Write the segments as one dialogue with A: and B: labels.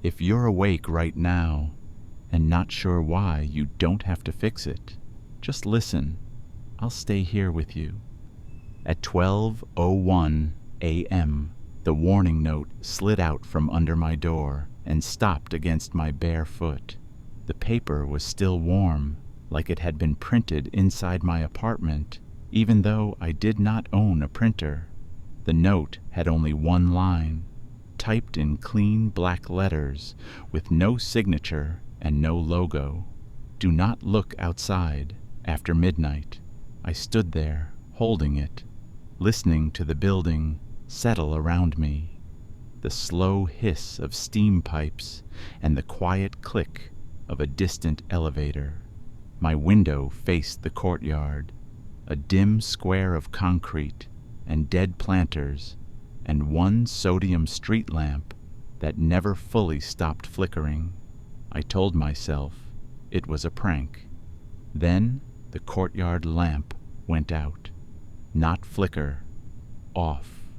A: If you're awake right now and not sure why, you don't have to fix it. Just listen. I'll stay here with you. At 12:01 a.m., the warning note slid out from under my door and stopped against my bare foot. The paper was still warm, like it had been printed inside my apartment, even though I did not own a printer. The note had only one line, typed in clean black letters with no signature and no logo. Do not look outside after midnight. I stood there, holding it, listening to the building settle around me, the slow hiss of steam pipes and the quiet click of a distant elevator. My window faced the courtyard, a dim square of concrete and dead planters and one sodium street lamp that never fully stopped flickering. I told myself it was a prank. Then the courtyard lamp went out. Not flicker, off.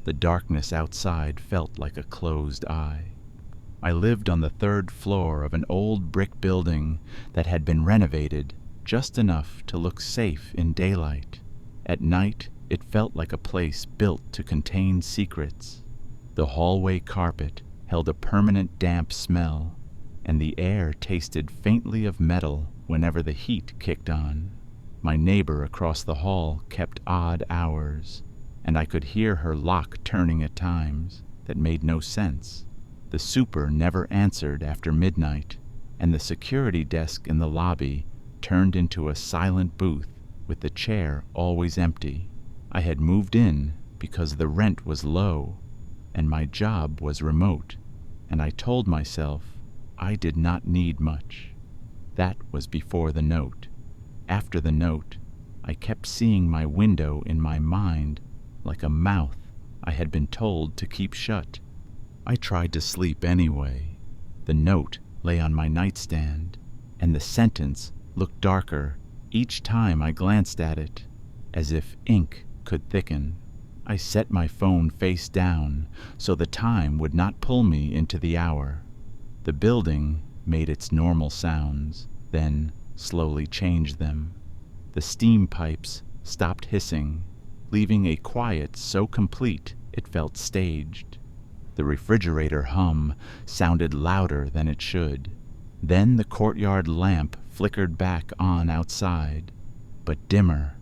A: The darkness outside felt like a closed eye. I lived on the 3rd floor of an old brick building that had been renovated just enough to look safe in daylight. At night, it felt like a place built to contain secrets. The hallway carpet held a permanent damp smell, and the air tasted faintly of metal whenever the heat kicked on. My neighbor across the hall kept odd hours, and I could hear her lock turning at times that made no sense. The super never answered after midnight, and the security desk in the lobby turned into a silent booth with the chair always empty. I had moved in because the rent was low and my job was remote, and I told myself I did not need much. That was before the note. After the note, I kept seeing my window in my mind like a mouth I had been told to keep shut. I tried to sleep anyway. The note lay on my nightstand, and the sentence looked darker each time I glanced at it, as if ink could thicken. I set my phone face down so the time would not pull me into the hour. The building made its normal sounds, then slowly changed them. The steam pipes stopped hissing, leaving a quiet so complete it felt staged. The refrigerator hum sounded louder than it should. Then the courtyard lamp flickered back on outside, but dimmer,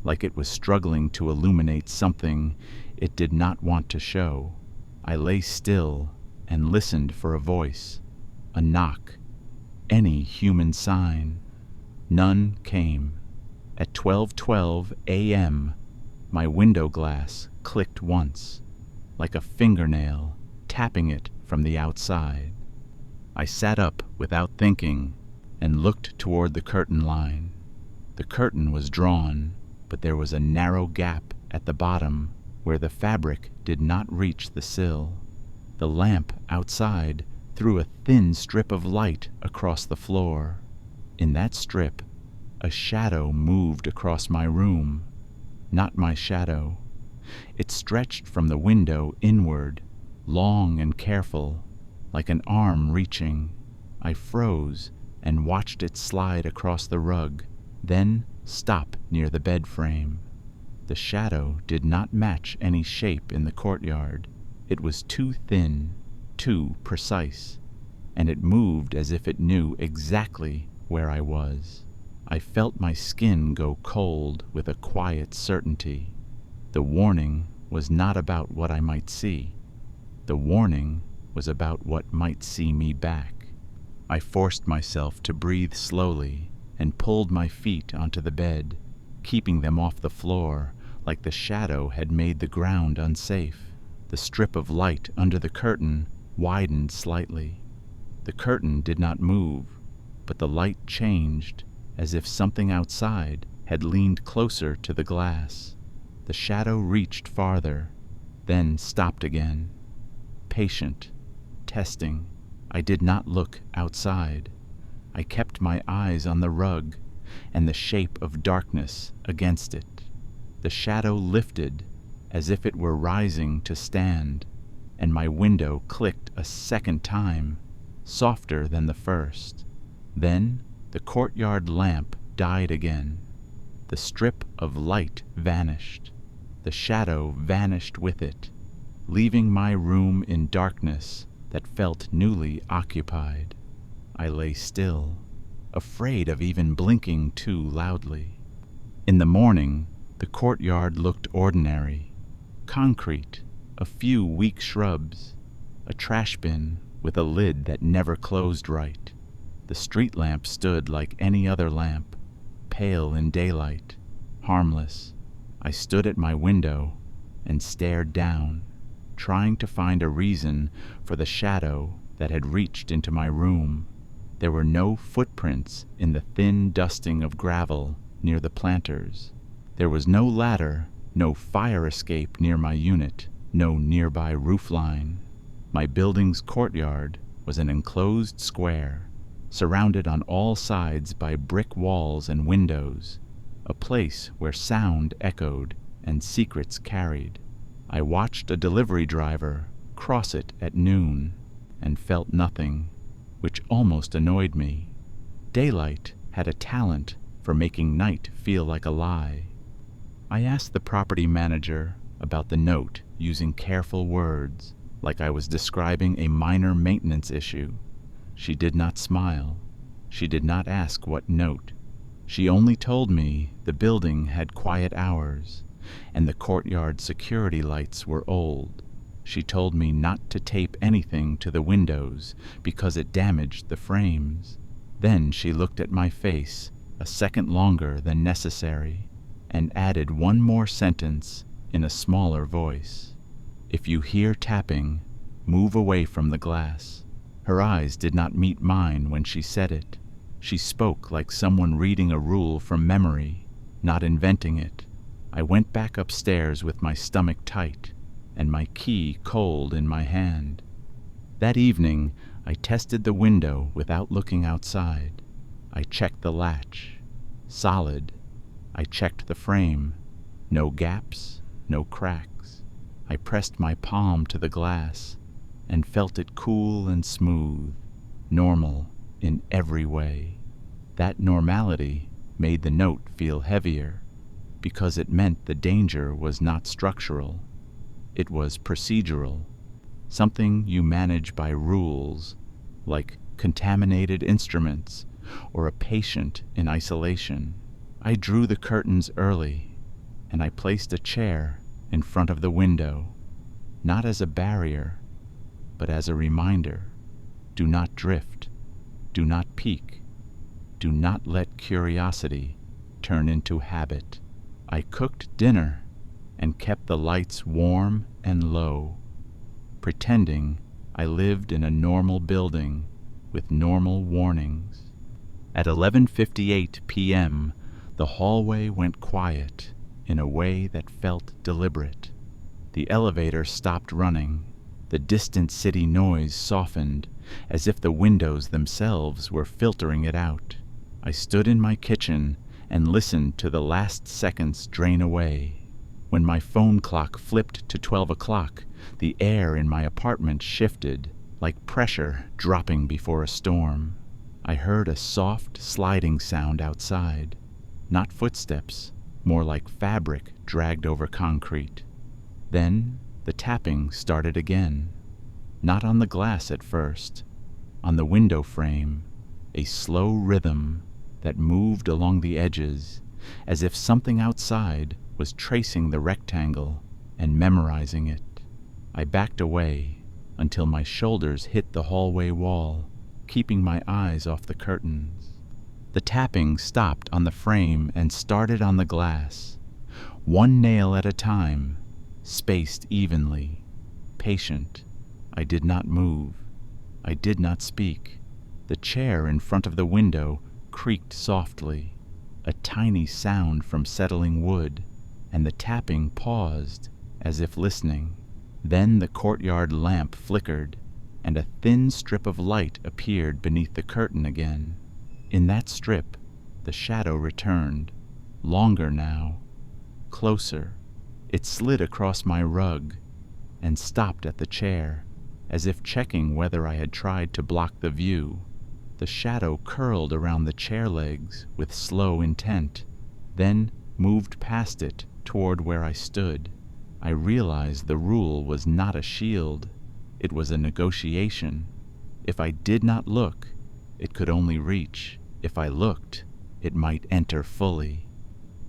A: like it was struggling to illuminate something it did not want to show. I lay still and listened for a voice, a knock, any human sign. None came. At 12:12 a.m., my window glass clicked once, like a fingernail tapping it from the outside. I sat up without thinking and looked toward the curtain line. The curtain was drawn, but there was a narrow gap at the bottom where the fabric did not reach the sill. The lamp outside threw a thin strip of light across the floor. In that strip, a shadow moved across my room. Not my shadow. It stretched from the window inward, long and careful, like an arm reaching. I froze and watched it slide across the rug, then stop near the bed frame. The shadow did not match any shape in the courtyard. It was too thin, too precise, and it moved as if it knew exactly where I was. I felt my skin go cold with a quiet certainty. The warning was not about what I might see. The warning was about what might see me back. I forced myself to breathe slowly and pulled my feet onto the bed, keeping them off the floor like the shadow had made the ground unsafe. The strip of light under the curtain widened slightly. The curtain did not move, but the light changed as if something outside had leaned closer to the glass. The shadow reached farther, then stopped again. Patient, testing. I did not look outside. I kept my eyes on the rug and the shape of darkness against it. The shadow lifted as if it were rising to stand, and my window clicked a second time, softer than the first. Then the courtyard lamp died again. The strip of light vanished. The shadow vanished with it, leaving my room in darkness that felt newly occupied. I lay still, afraid of even blinking too loudly. In the morning, the courtyard looked ordinary. Concrete, a few weak shrubs, a trash bin with a lid that never closed right. The street lamp stood like any other lamp, pale in daylight, harmless. I stood at my window and stared down, trying to find a reason for the shadow that had reached into my room. There were no footprints in the thin dusting of gravel near the planters. There was no ladder, no fire escape near my unit, no nearby roofline. My building's courtyard was an enclosed square, surrounded on all sides by brick walls and windows, a place where sound echoed and secrets carried. I watched a delivery driver cross it at noon and felt nothing, which almost annoyed me. Daylight had a talent for making night feel like a lie. I asked the property manager about the note using careful words, like I was describing a minor maintenance issue. She did not smile. She did not ask what note. She only told me the building had quiet hours, and the courtyard security lights were old. She told me not to tape anything to the windows because it damaged the frames. Then she looked at my face a second longer than necessary and added one more sentence in a smaller voice. If you hear tapping, move away from the glass. Her eyes did not meet mine when she said it. She spoke like someone reading a rule from memory, not inventing it. I went back upstairs with my stomach tight and my key cold in my hand. That evening, I tested the window without looking outside. I checked the latch. Solid. I checked the frame. No gaps, no cracks. I pressed my palm to the glass and felt it cool and smooth, normal in every way. That normality made the note feel heavier because it meant the danger was not structural. It was procedural, something you manage by rules, like contaminated instruments or a patient in isolation. I drew the curtains early, and I placed a chair in front of the window, not as a barrier, but as a reminder. Do not drift. Do not peek. Do not let curiosity turn into habit. I cooked dinner and kept the lights warm and low, pretending I lived in a normal building with normal warnings. At 11:58 p.m., the hallway went quiet in a way that felt deliberate. The elevator stopped running. The distant city noise softened, as if the windows themselves were filtering it out. I stood in my kitchen and listened to the last seconds drain away. When my phone clock flipped to 12 o'clock, the air in my apartment shifted, like pressure dropping before a storm. I heard a soft, sliding sound outside. Not footsteps, more like fabric dragged over concrete. Then the tapping started again. Not on the glass at first, on the window frame, a slow rhythm that moved along the edges, as if something outside was tracing the rectangle and memorizing it. I backed away until my shoulders hit the hallway wall, keeping my eyes off the curtains. The tapping stopped on the frame and started on the glass, one nail at a time, spaced evenly, patient. I did not move. I did not speak. The chair in front of the window creaked softly, a tiny sound from settling wood, and the tapping paused, as if listening. Then the courtyard lamp flickered, and a thin strip of light appeared beneath the curtain again. In that strip, the shadow returned, longer now, closer. It slid across my rug, and stopped at the chair, as if checking whether I had tried to block the view. The shadow curled around the chair legs with slow intent, then moved past it toward where I stood. I realized the rule was not a shield. It was a negotiation. If I did not look, it could only reach. If I looked, it might enter fully.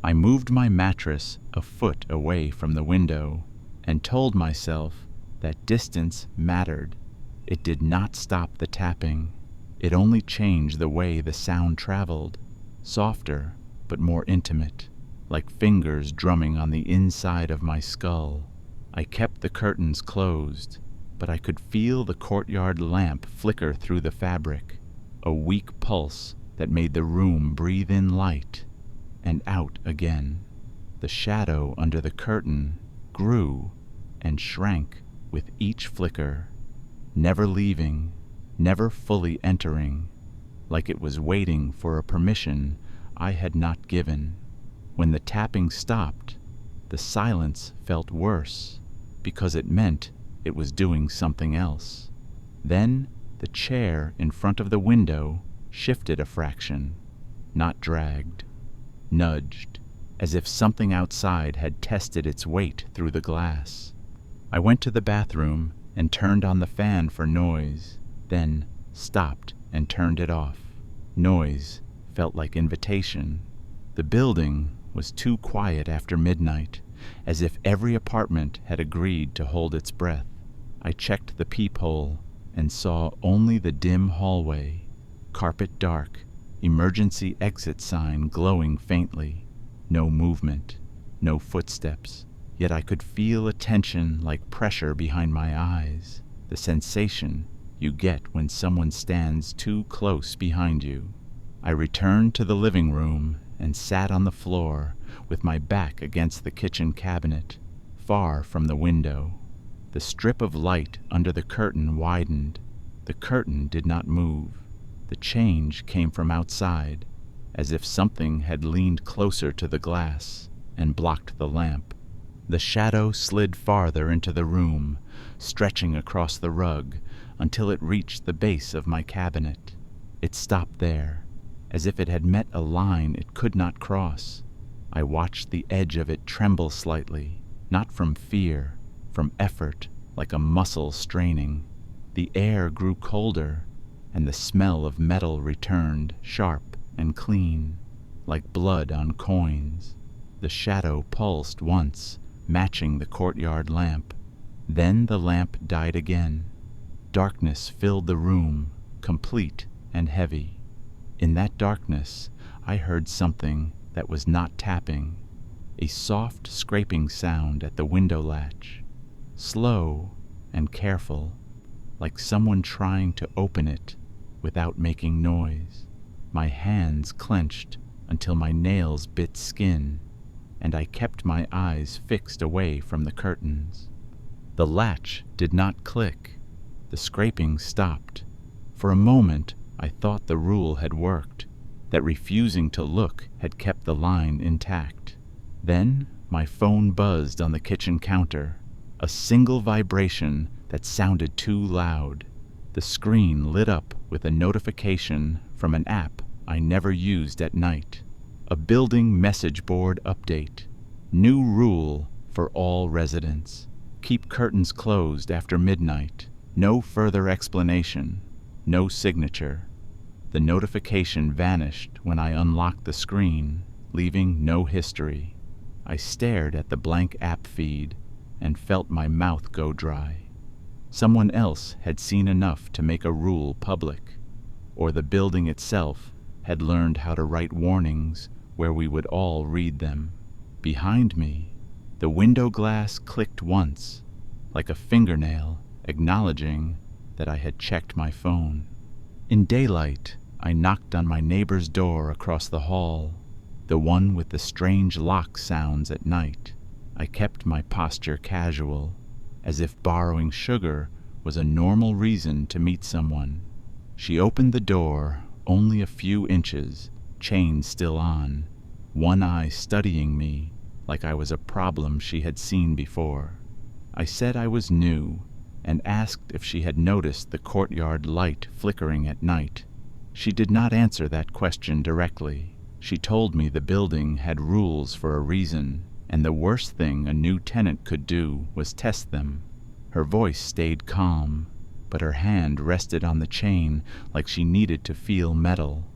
A: I moved my mattress a foot away from the window and told myself that distance mattered. It did not stop the tapping. It only changed the way the sound traveled, softer but more intimate, like fingers drumming on the inside of my skull. I kept the curtains closed, but I could feel the courtyard lamp flicker through the fabric, a weak pulse that made the room breathe in light and out again. The shadow under the curtain grew and shrank with each flicker, never leaving, never fully entering, like it was waiting for a permission I had not given. When the tapping stopped, the silence felt worse, because it meant it was doing something else. Then the chair in front of the window shifted a fraction, not dragged, nudged, as if something outside had tested its weight through the glass. I went to the bathroom and turned on the fan for noise, then stopped and turned it off. Noise felt like invitation. The building was too quiet after midnight, as if every apartment had agreed to hold its breath. I checked the peephole and saw only the dim hallway, carpet dark, emergency exit sign glowing faintly. No movement, no footsteps, yet I could feel a tension like pressure behind my eyes, the sensation you get when someone stands too close behind you. I returned to the living room and sat on the floor with my back against the kitchen cabinet, far from the window. The strip of light under the curtain widened. The curtain did not move. The change came from outside, as if something had leaned closer to the glass and blocked the lamp. The shadow slid farther into the room, stretching across the rug until it reached the base of my cabinet. It stopped there, as if it had met a line it could not cross. I watched the edge of it tremble slightly, not from fear, from effort, like a muscle straining. The air grew colder, and the smell of metal returned, sharp and clean, like blood on coins. The shadow pulsed once, matching the courtyard lamp. Then the lamp died again. Darkness filled the room, complete and heavy. In that darkness, I heard something that was not tapping, a soft scraping sound at the window latch, slow and careful, like someone trying to open it without making noise. My hands clenched until my nails bit skin, and I kept my eyes fixed away from the curtains. The latch did not click. The scraping stopped. For a moment, I thought the rule had worked, that refusing to look had kept the line intact. Then my phone buzzed on the kitchen counter, a single vibration that sounded too loud. The screen lit up with a notification from an app I never used at night. A building message board update. New rule for all residents. Keep curtains closed after midnight. No further explanation. No signature. The notification vanished when I unlocked the screen, leaving no history. I stared at the blank app feed and felt my mouth go dry. Someone else had seen enough to make a rule public, or the building itself had learned how to write warnings where we would all read them. Behind me, the window glass clicked once, like a fingernail acknowledging that I had checked my phone. In daylight, I knocked on my neighbor's door across the hall, the one with the strange lock sounds at night. I kept my posture casual, as if borrowing sugar was a normal reason to meet someone. She opened the door only a few inches, chain still on, one eye studying me like I was a problem she had seen before. I said I was new and asked if she had noticed the courtyard light flickering at night. She did not answer that question directly. She told me the building had rules for a reason, and the worst thing a new tenant could do was test them. Her voice stayed calm, but her hand rested on the chain like she needed to feel metal.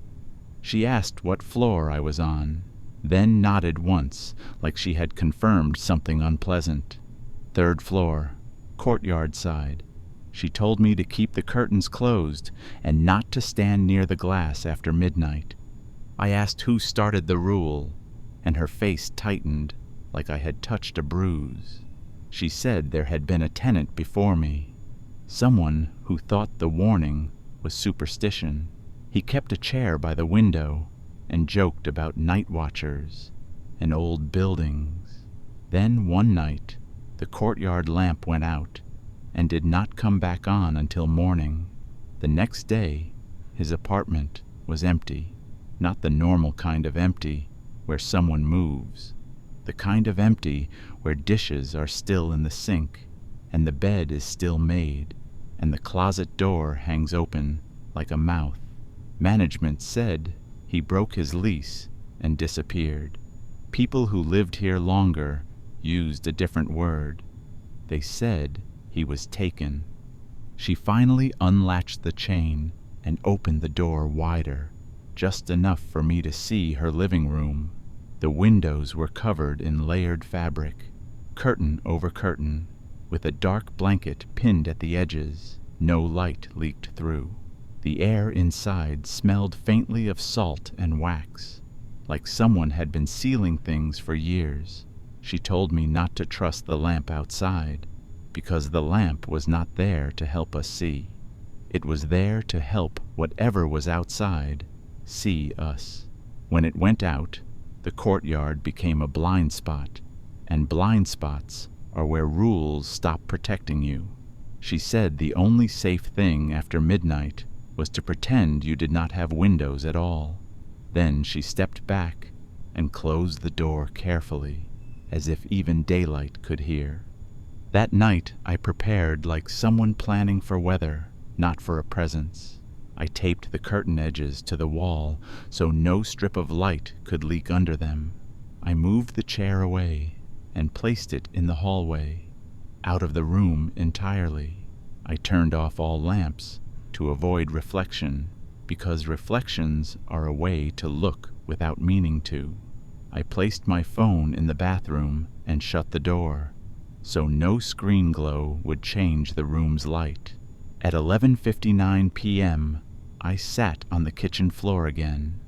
A: She asked what floor I was on, then nodded once like she had confirmed something unpleasant. 3rd floor, courtyard side. She told me to keep the curtains closed and not to stand near the glass after midnight. I asked who started the rule, and her face tightened like I had touched a bruise. She said there had been a tenant before me, someone who thought the warning was superstition. He kept a chair by the window and joked about night watchers and old buildings. Then one night, the courtyard lamp went out and did not come back on until morning. The next day, his apartment was empty. Not the normal kind of empty where someone moves. The kind of empty where dishes are still in the sink, and the bed is still made, and the closet door hangs open like a mouth. Management said he broke his lease and disappeared. People who lived here longer used a different word. They said he was taken. She finally unlatched the chain and opened the door wider, just enough for me to see her living room. The windows were covered in layered fabric, curtain over curtain, with a dark blanket pinned at the edges. No light leaked through. The air inside smelled faintly of salt and wax, like someone had been sealing things for years. She told me not to trust the lamp outside, because the lamp was not there to help us see. It was there to help whatever was outside see us. When it went out, the courtyard became a blind spot, and blind spots are where rules stop protecting you. She said the only safe thing after midnight was to pretend you did not have windows at all. Then she stepped back and closed the door carefully, as if even daylight could hear. That night I prepared like someone planning for weather, not for a presence. I taped the curtain edges to the wall so no strip of light could leak under them. I moved the chair away and placed it in the hallway, out of the room entirely. I turned off all lamps to avoid reflection, because reflections are a way to look without meaning to. I placed my phone in the bathroom and shut the door, so no screen glow would change the room's light. At 11:59 p.m., I sat on the kitchen floor again,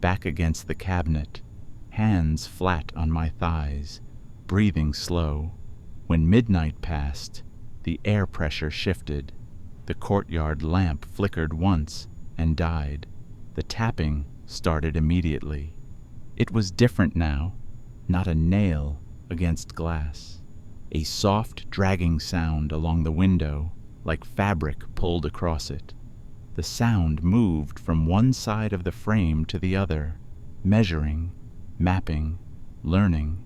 A: back against the cabinet, hands flat on my thighs, breathing slow. When midnight passed, the air pressure shifted. The courtyard lamp flickered once and died. The tapping started immediately. It was different now, not a nail against glass. A soft, dragging sound along the window, like fabric pulled across it. The sound moved from one side of the frame to the other, measuring, mapping, learning.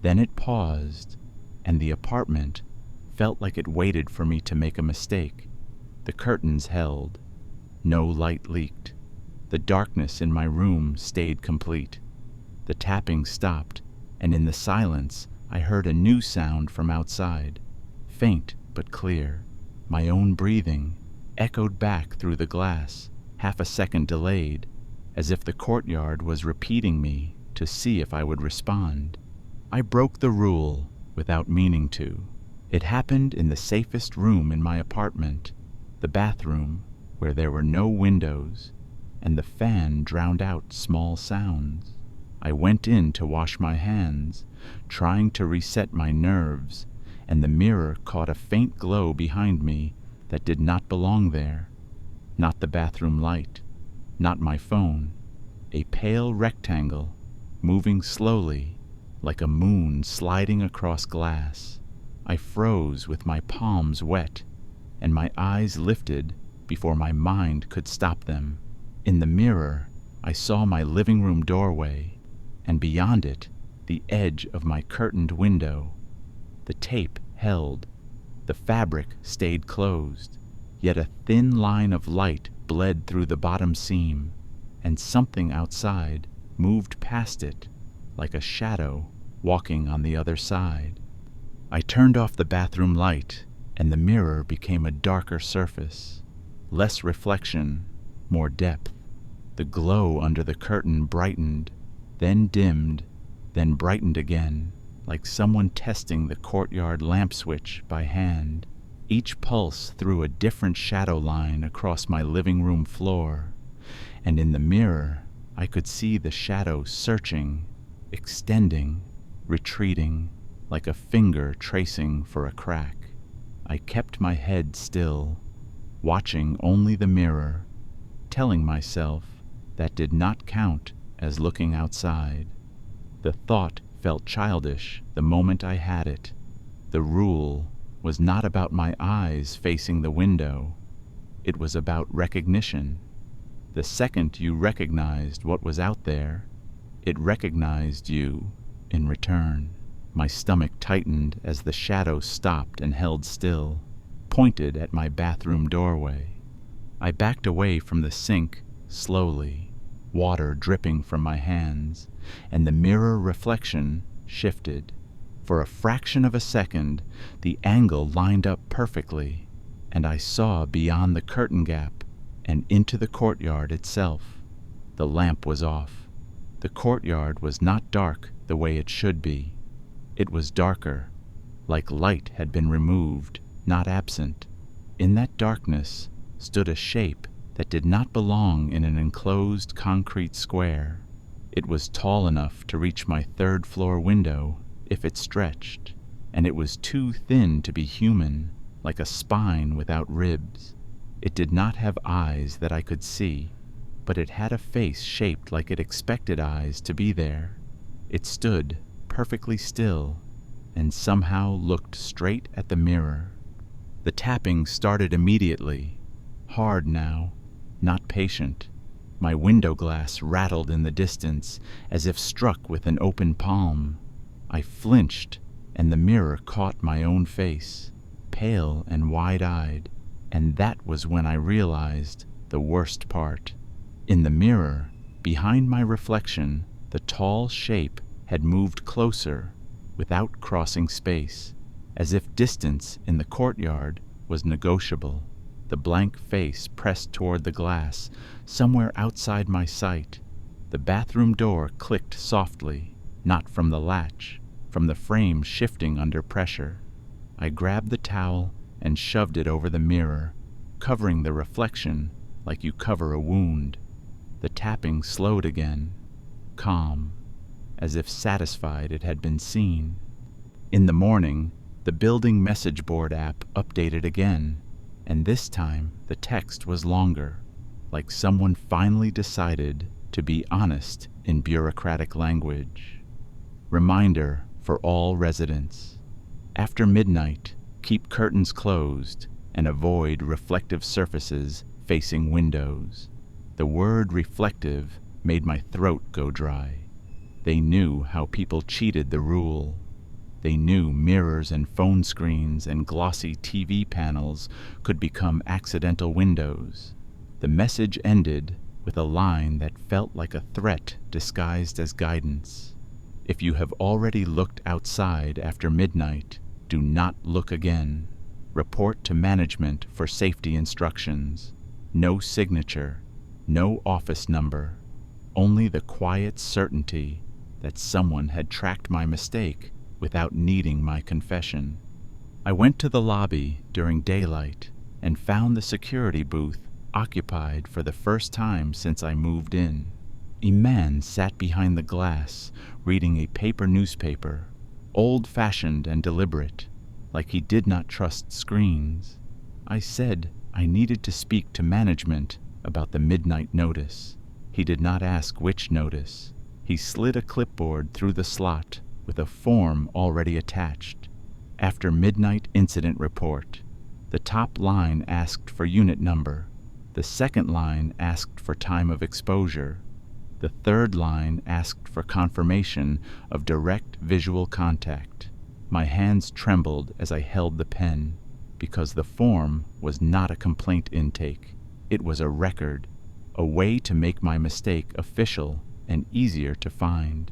A: Then it paused, and the apartment felt like it waited for me to make a mistake. The curtains held. No light leaked. The darkness in my room stayed complete. The tapping stopped, and in the silence I heard a new sound from outside, faint but clear. My own breathing echoed back through the glass, half a second delayed, as if the courtyard was repeating me to see if I would respond. I broke the rule without meaning to. It happened in the safest room in my apartment, the bathroom, where there were no windows, and the fan drowned out small sounds. I went in to wash my hands, trying to reset my nerves, and the mirror caught a faint glow behind me that did not belong there. Not the bathroom light, not my phone. A pale rectangle, moving slowly, like a moon sliding across glass. I froze with my palms wet, and my eyes lifted before my mind could stop them. In the mirror, I saw my living room doorway, and beyond it, the edge of my curtained window. The tape held. The fabric stayed closed, yet a thin line of light bled through the bottom seam, and something outside moved past it, like a shadow walking on the other side. I turned off the bathroom light, and the mirror became a darker surface. Less reflection, more depth. The glow under the curtain brightened, then dimmed, then brightened again, like someone testing the courtyard lamp switch by hand. Each pulse threw a different shadow line across my living room floor, and in the mirror I could see the shadow searching, extending, retreating, like a finger tracing for a crack. I kept my head still, watching only the mirror, telling myself that did not count as looking outside. The thought felt childish the moment I had it. The rule was not about my eyes facing the window. It was about recognition. The second you recognized what was out there, it recognized you in return. My stomach tightened as the shadow stopped and held still, pointed at my bathroom doorway. I backed away from the sink slowly, water dripping from my hands, and the mirror reflection shifted. For a fraction of a second, the angle lined up perfectly, and I saw beyond the curtain gap and into the courtyard itself. The lamp was off. The courtyard was not dark the way it should be. It was darker, like light had been removed, not absent. In that darkness stood a shape that did not belong in an enclosed concrete square. It was tall enough to reach my third-floor window if it stretched, and it was too thin to be human, like a spine without ribs. It did not have eyes that I could see, but it had a face shaped like it expected eyes to be there. It stood perfectly still and somehow looked straight at the mirror. The tapping started immediately, hard now, not patient. My window glass rattled in the distance as if struck with an open palm. I flinched, and the mirror caught my own face, pale and wide-eyed, and that was when I realized the worst part. In the mirror, behind my reflection, the tall shape had moved closer without crossing space, as if distance in the courtyard was negotiable. The blank face pressed toward the glass, somewhere outside my sight. The bathroom door clicked softly, not from the latch, from the frame shifting under pressure. I grabbed the towel and shoved it over the mirror, covering the reflection like you cover a wound. The tapping slowed again, calm, as if satisfied it had been seen. In the morning, the building message board app updated again, and this time the text was longer, like someone finally decided to be honest in bureaucratic language. Reminder for all residents. After midnight, keep curtains closed and avoid reflective surfaces facing windows. The word reflective made my throat go dry. They knew how people cheated the rule. They knew mirrors and phone screens and glossy TV panels could become accidental windows. The message ended with a line that felt like a threat disguised as guidance. If you have already looked outside after midnight, do not look again. Report to management for safety instructions. No signature, no office number, only the quiet certainty that someone had tracked my mistake without needing my confession. I went to the lobby during daylight and found the security booth occupied for the first time since I moved in. A man sat behind the glass reading a paper newspaper, old-fashioned and deliberate, like he did not trust screens. I said I needed to speak to management about the midnight notice. He did not ask which notice. He slid a clipboard through the slot with a form already attached. After midnight incident report, the top line asked for unit number. The second line asked for time of exposure. The third line asked for confirmation of direct visual contact. My hands trembled as I held the pen, because the form was not a complaint intake. It was a record, a way to make my mistake official and easier to find.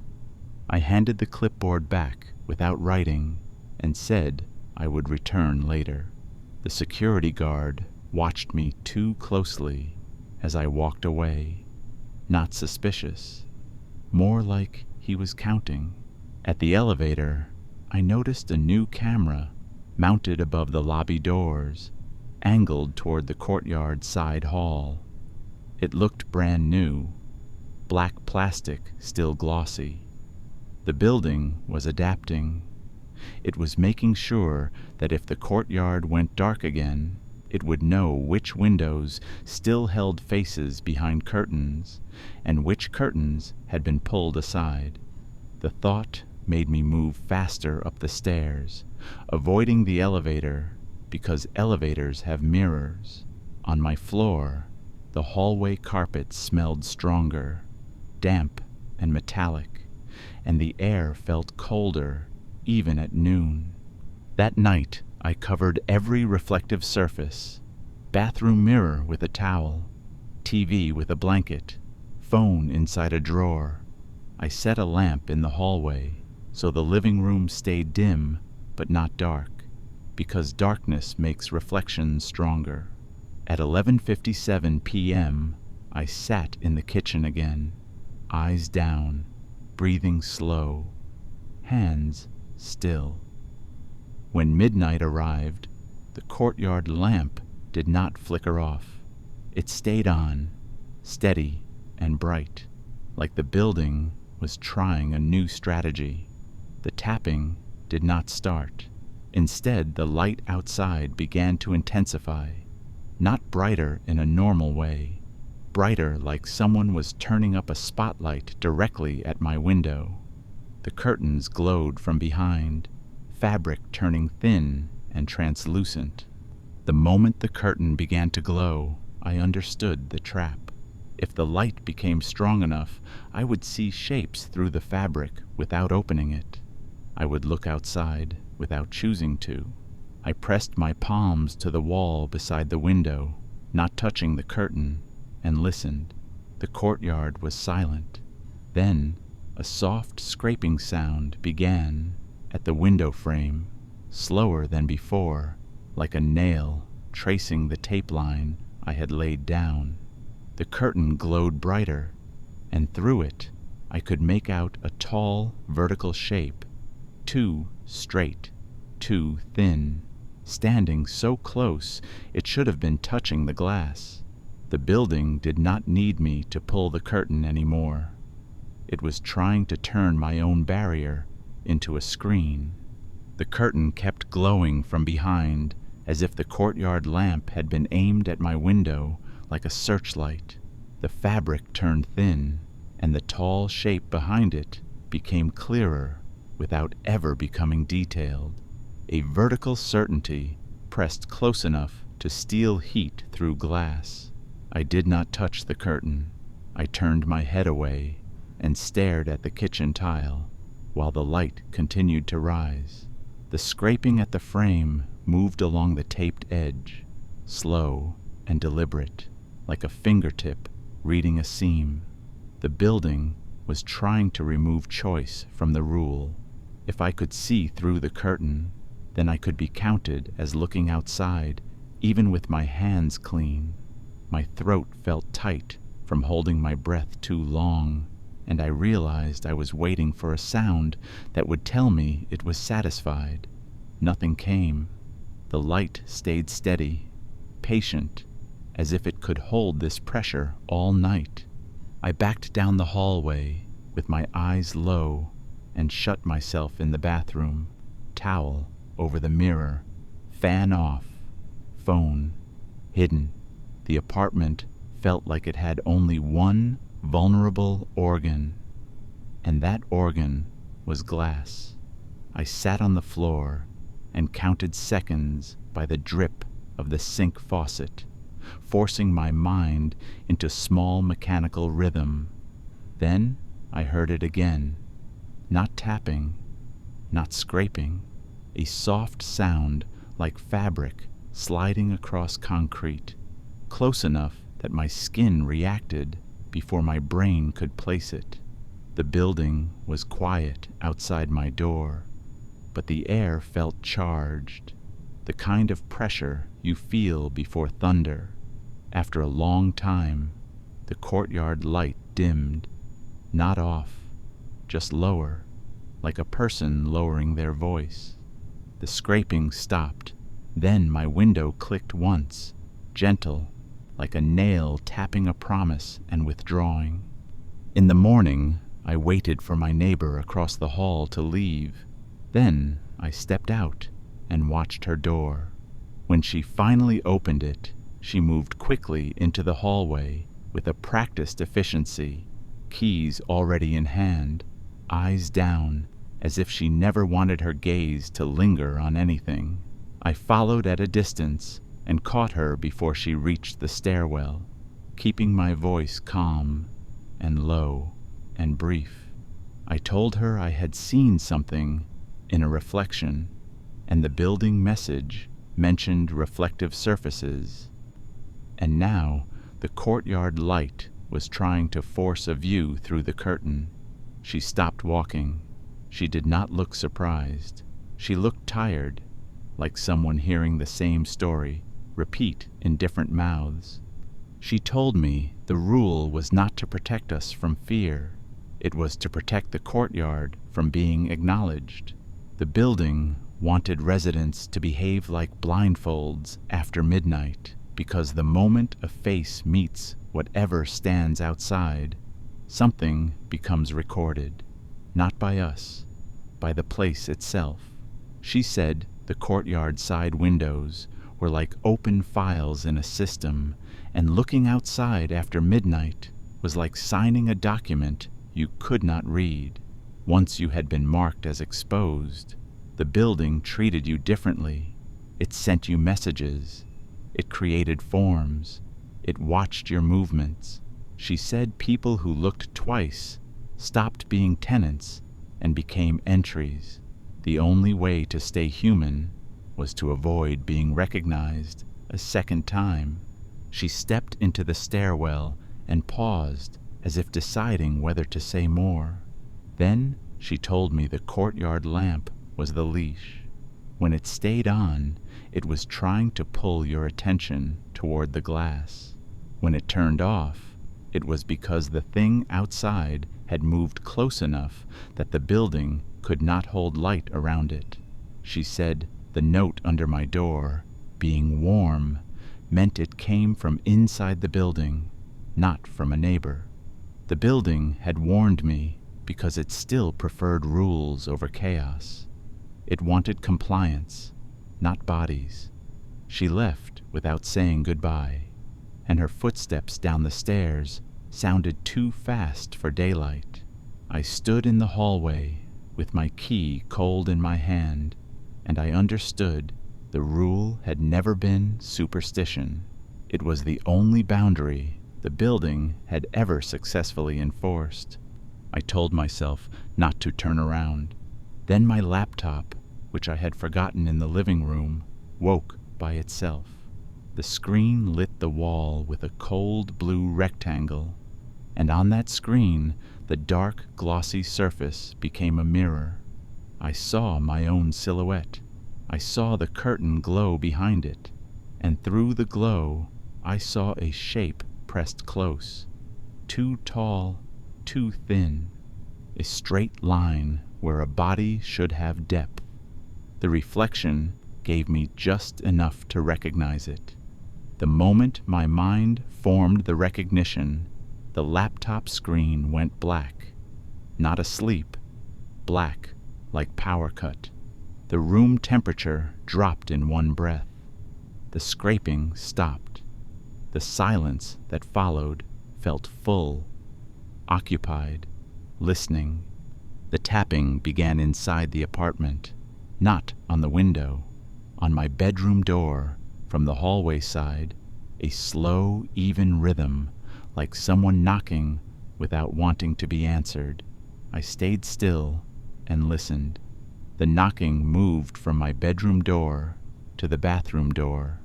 A: I handed the clipboard back without writing and said I would return later. The security guard watched me too closely as I walked away. Not suspicious, more like he was counting. At the elevator, I noticed a new camera mounted above the lobby doors, angled toward the courtyard side hall. It looked brand new, black plastic still glossy. The building was adapting. It was making sure that if the courtyard went dark again, it would know which windows still held faces behind curtains and which curtains had been pulled aside. The thought made me move faster up the stairs, avoiding the elevator because elevators have mirrors. On my floor, the hallway carpet smelled stronger, damp and metallic, and the air felt colder even at noon. That night, I covered every reflective surface: bathroom mirror with a towel, TV with a blanket, phone inside a drawer. I set a lamp in the hallway so the living room stayed dim but not dark, because darkness makes reflections stronger. At 11:57 p.m., I sat in the kitchen again, eyes down, breathing slow, hands still. When midnight arrived, the courtyard lamp did not flicker off. It stayed on, steady and bright, like the building was trying a new strategy. The tapping did not start. Instead, the light outside began to intensify, not brighter in a normal way, brighter like someone was turning up a spotlight directly at my window. The curtains glowed from behind, fabric turning thin and translucent. The moment the curtain began to glow, I understood the trap. If the light became strong enough, I would see shapes through the fabric without opening it. I would look outside without choosing to. I pressed my palms to the wall beside the window, not touching the curtain, and listened. The courtyard was silent. Then a soft scraping sound began at the window frame, slower than before, like a nail tracing the tape line I had laid down. The curtain glowed brighter, and through it I could make out a tall, vertical shape, too straight, too thin, standing so close it should have been touching the glass. The building did not need me to pull the curtain anymore. It was trying to turn my own barrier into a screen. The curtain kept glowing from behind, as if the courtyard lamp had been aimed at my window like a searchlight. The fabric turned thin, and the tall shape behind it became clearer without ever becoming detailed. A vertical certainty pressed close enough to steal heat through glass. I did not touch the curtain. I turned my head away and stared at the kitchen tile while the light continued to rise. The scraping at the frame moved along the taped edge, slow and deliberate, like a fingertip reading a seam. The building was trying to remove choice from the rule. If I could see through the curtain, then I could be counted as looking outside, even with my hands clean. My throat felt tight from holding my breath too long, and I realized I was waiting for a sound that would tell me it was satisfied. Nothing came. The light stayed steady, patient, as if it could hold this pressure all night. I backed down the hallway with my eyes low and shut myself in the bathroom, towel over the mirror, fan off, phone hidden. The apartment felt like it had only one vulnerable organ, and that organ was glass. I sat on the floor and counted seconds by the drip of the sink faucet, forcing my mind into small mechanical rhythm. Then I heard it again, not tapping, not scraping, a soft sound like fabric sliding across concrete, close enough that my skin reacted before my brain could place it. The building was quiet outside my door, but the air felt charged, the kind of pressure you feel before thunder. After a long time, the courtyard light dimmed, not off, just lower, like a person lowering their voice. The scraping stopped. Then my window clicked once, gentle, like a nail tapping a promise and withdrawing. In the morning, I waited for my neighbor across the hall to leave. Then I stepped out and watched her door. When she finally opened it, she moved quickly into the hallway with a practiced efficiency, keys already in hand, eyes down, as if she never wanted her gaze to linger on anything. I followed at a distance and caught her before she reached the stairwell, keeping my voice calm and low and brief. I told her I had seen something in a reflection, and the building message mentioned reflective surfaces. And now the courtyard light was trying to force a view through the curtain. She stopped walking. She did not look surprised. She looked tired, like someone hearing the same story repeat in different mouths. She told me the rule was not to protect us from fear. It was to protect the courtyard from being acknowledged. The building wanted residents to behave like blindfolds after midnight, because the moment a face meets whatever stands outside, something becomes recorded, not by us, by the place itself. She said the courtyard side windows were like open files in a system, and looking outside after midnight was like signing a document you could not read. Once you had been marked as exposed, the building treated you differently. It sent you messages. It created forms. It watched your movements. She said people who looked twice stopped being tenants and became entries. The only way to stay human was to avoid being recognized a second time. She stepped into the stairwell and paused as if deciding whether to say more. Then she told me the courtyard lamp was the leash. When it stayed on, it was trying to pull your attention toward the glass. When it turned off, it was because the thing outside had moved close enough that the building could not hold light around it. She said the note under my door, being warm, meant it came from inside the building, not from a neighbor. The building had warned me because it still preferred rules over chaos. It wanted compliance, not bodies. She left without saying goodbye, and her footsteps down the stairs sounded too fast for daylight. I stood in the hallway with my key cold in my hand, and I understood the rule had never been superstition. It was the only boundary the building had ever successfully enforced. I told myself not to turn around. Then my laptop, which I had forgotten in the living room, woke by itself. The screen lit the wall with a cold blue rectangle, and on that screen the dark, glossy surface became a mirror. I saw my own silhouette. I saw the curtain glow behind it, and through the glow I saw a shape pressed close, too tall, too thin, a straight line where a body should have depth. The reflection gave me just enough to recognize it. The moment my mind formed the recognition, the laptop screen went black. Not asleep, black like power cut. The room temperature dropped in one breath. The scraping stopped. The silence that followed felt full, occupied, listening. The tapping began inside the apartment, not on the window, on my bedroom door, from the hallway side, a slow, even rhythm, like someone knocking without wanting to be answered. I stayed still and listened. The knocking moved from my bedroom door to the bathroom door,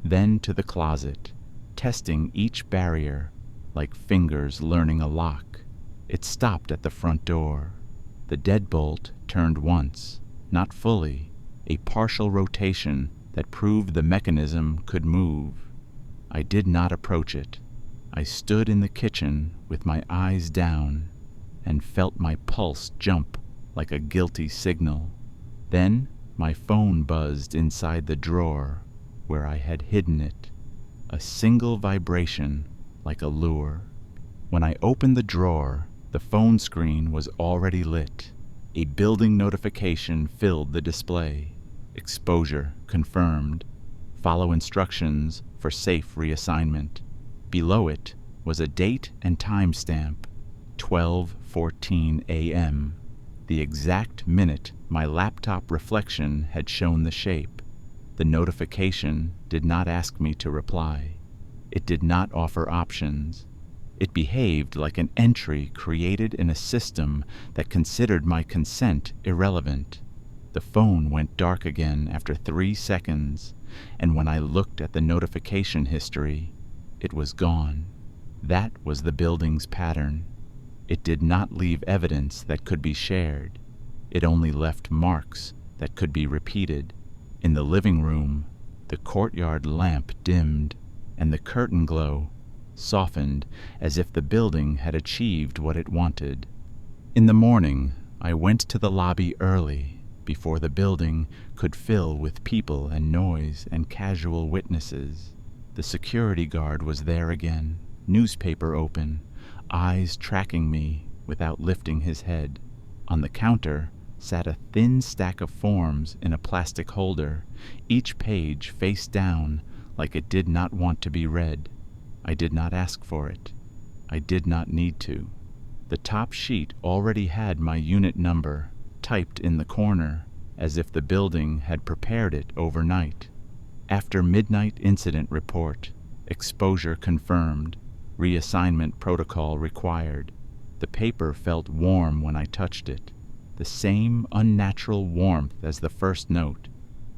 A: then to the closet, testing each barrier like fingers learning a lock. It stopped at the front door. The deadbolt turned once, not fully, a partial rotation that proved the mechanism could move. I did not approach it. I stood in the kitchen with my eyes down and felt my pulse jump like a guilty signal. Then my phone buzzed inside the drawer where I had hidden it, a single vibration like a lure. When I opened the drawer, the phone screen was already lit. A building notification filled the display. Exposure confirmed. Follow instructions for safe reassignment. Below it was a date and timestamp, 12:14 a.m., the exact minute my laptop reflection had shown the shape. The notification did not ask me to reply. It did not offer options. It behaved like an entry created in a system that considered my consent irrelevant. The phone went dark again after 3 seconds, and when I looked at the notification history, it was gone. That was the building's pattern. It did not leave evidence that could be shared. It only left marks that could be repeated. In the living room, the courtyard lamp dimmed, and the curtain glow softened as if the building had achieved what it wanted. In the morning, I went to the lobby early, before the building could fill with people and noise and casual witnesses. The security guard was there again, newspaper open, eyes tracking me without lifting his head. On the counter sat a thin stack of forms in a plastic holder, each page face down like it did not want to be read. I did not ask for it. I did not need to. The top sheet already had my unit number, typed in the corner, as if the building had prepared it overnight. After midnight incident report, exposure confirmed, reassignment protocol required. The paper felt warm when I touched it, the same unnatural warmth as the first note,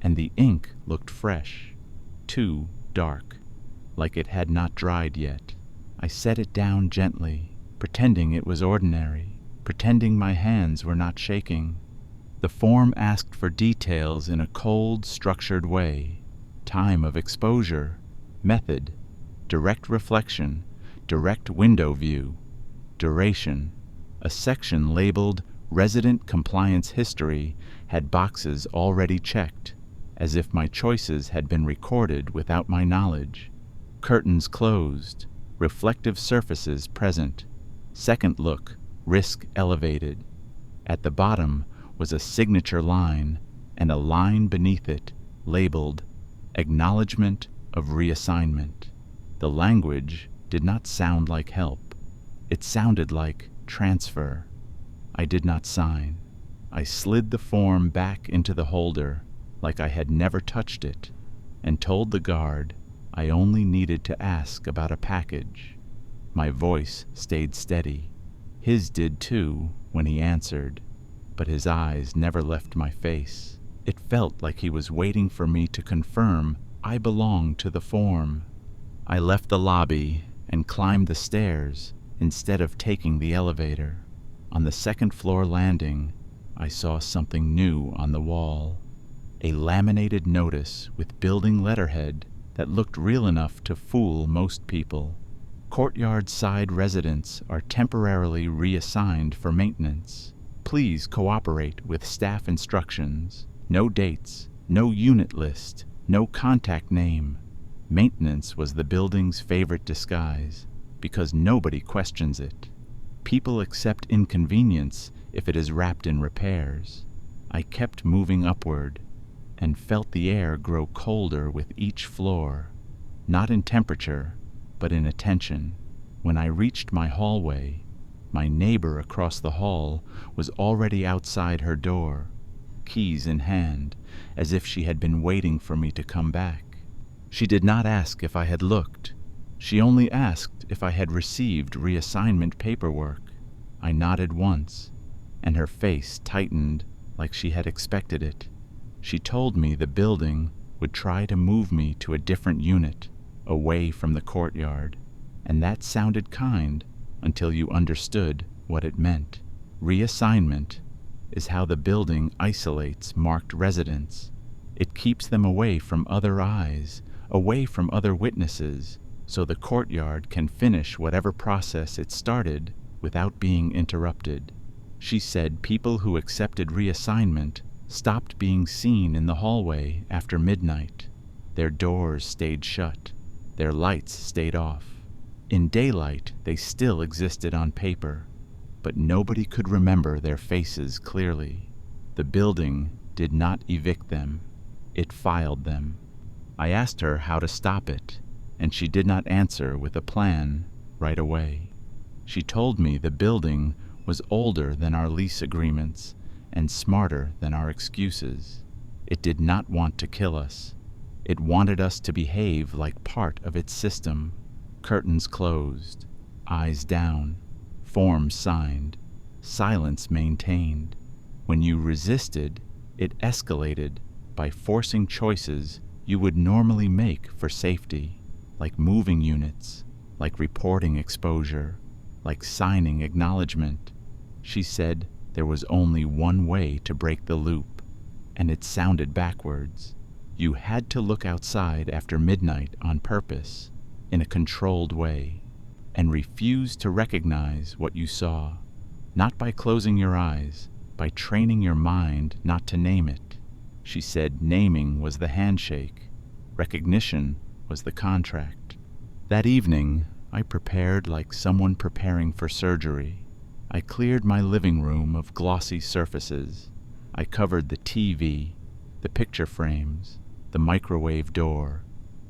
A: and the ink looked fresh, too dark, like it had not dried yet. I set it down gently, pretending it was ordinary, pretending my hands were not shaking. The form asked for details in a cold, structured way. Time of exposure, method, direct reflection, direct window view, duration. A section labeled Resident Compliance History had boxes already checked, as if my choices had been recorded without my knowledge. Curtains closed, reflective surfaces present. Second look, risk elevated. At the bottom was a signature line, and a line beneath it labeled Acknowledgement of Reassignment. The language did not sound like help. It sounded like transfer. I did not sign. I slid the form back into the holder like I had never touched it, and told the guard I only needed to ask about a package. My voice stayed steady. His did too when he answered, but his eyes never left my face. It felt like he was waiting for me to confirm I belonged to the form. I left the lobby and climbed the stairs instead of taking the elevator. On the second-floor landing, I saw something new on the wall. A laminated notice with building letterhead that looked real enough to fool most people. Courtyard side residents are temporarily reassigned for maintenance. Please cooperate with staff instructions. No dates, no unit list, no contact name. Maintenance was the building's favorite disguise, because nobody questions it. People accept inconvenience if it is wrapped in repairs. I kept moving upward, and felt the air grow colder with each floor, not in temperature, but in attention. When I reached my hallway, my neighbor across the hall was already outside her door, keys in hand, as if she had been waiting for me to come back. She did not ask if I had looked. She only asked if I had received reassignment paperwork. I nodded once, and her face tightened like she had expected it. She told me the building would try to move me to a different unit, away from the courtyard, and that sounded kind until you understood what it meant. Reassignment is how the building isolates marked residents. It keeps them away from other eyes, away from other witnesses, so the courtyard can finish whatever process it started without being interrupted. She said people who accepted reassignment stopped being seen in the hallway after midnight. Their doors stayed shut. Their lights stayed off. In daylight, they still existed on paper, but nobody could remember their faces clearly. The building did not evict them. It filed them. I asked her how to stop it, and she did not answer with a plan right away. She told me the building was older than our lease agreements and smarter than our excuses. It did not want to kill us. It wanted us to behave like part of its system. Curtains closed, eyes down, forms signed, silence maintained. When you resisted, it escalated by forcing choices you would normally make for safety, like moving units, like reporting exposure, like signing acknowledgement. She said there was only one way to break the loop, and it sounded backwards. You had to look outside after midnight on purpose, in a controlled way, and refuse to recognize what you saw, not by closing your eyes, by training your mind not to name it. She said naming was the handshake, recognition was the contract. That evening, I prepared like someone preparing for surgery. I cleared my living room of glossy surfaces. I covered the TV, the picture frames, the microwave door.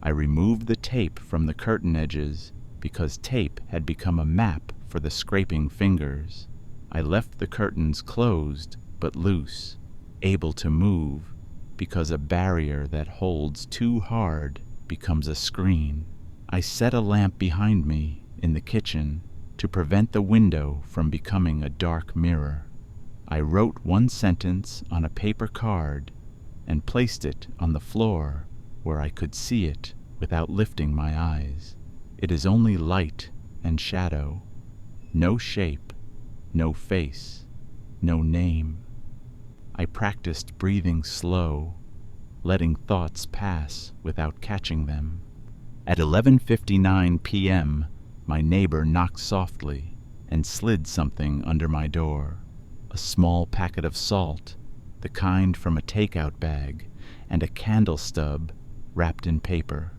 A: I removed the tape from the curtain edges because tape had become a map for the scraping fingers. I left the curtains closed but loose, able to move, because a barrier that holds too hard becomes a screen. I set a lamp behind me in the kitchen to prevent the window from becoming a dark mirror. I wrote one sentence on a paper card and placed it on the floor where I could see it without lifting my eyes. It is only light and shadow, no shape, no face, no name. I practiced breathing slow, letting thoughts pass without catching them. At 11:59 p.m., my neighbor knocked softly and slid something under my door. A small packet of salt, the kind from a takeout bag, and a candle stub wrapped in paper.